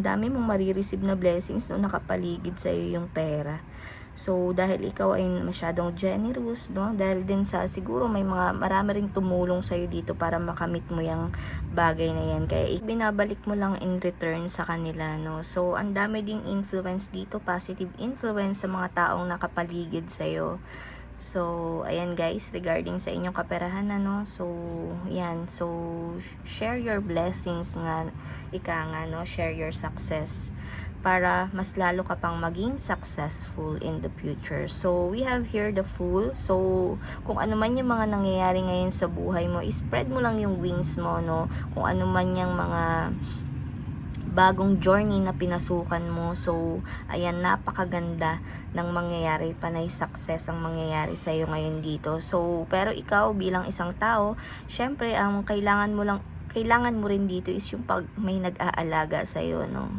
dami mong marireceive na blessings no, nakapaligid sa iyo yung pera. So, dahil ikaw ay masyadong generous, no? Dahil din sa siguro may mga marami ring tumulong sa'yo dito para makamit mo yung bagay na yan. Kaya binabalik mo lang in return sa kanila, no? So, ang dami ding influence dito, positive influence sa mga taong nakapaligid sa'yo. So, ayan guys, regarding sa inyong kaperahan, ano, so, yan, so, share your blessings nga, ika nga, no, share your success, para mas lalo ka pang maging successful in the future. So, we have here the Fool. So, kung ano man yung mga nangyayari ngayon sa buhay mo, spread mo lang yung wings mo, no, kung ano man yung mga bagong journey na pinasukan mo. So, ayan, napakaganda ng mangyayari, panay success ang mangyayari sa iyo ngayon dito. So, pero ikaw bilang isang tao, syempre ang kailangan mo rin dito is yung pag may nag-aalaga sa iyo, no.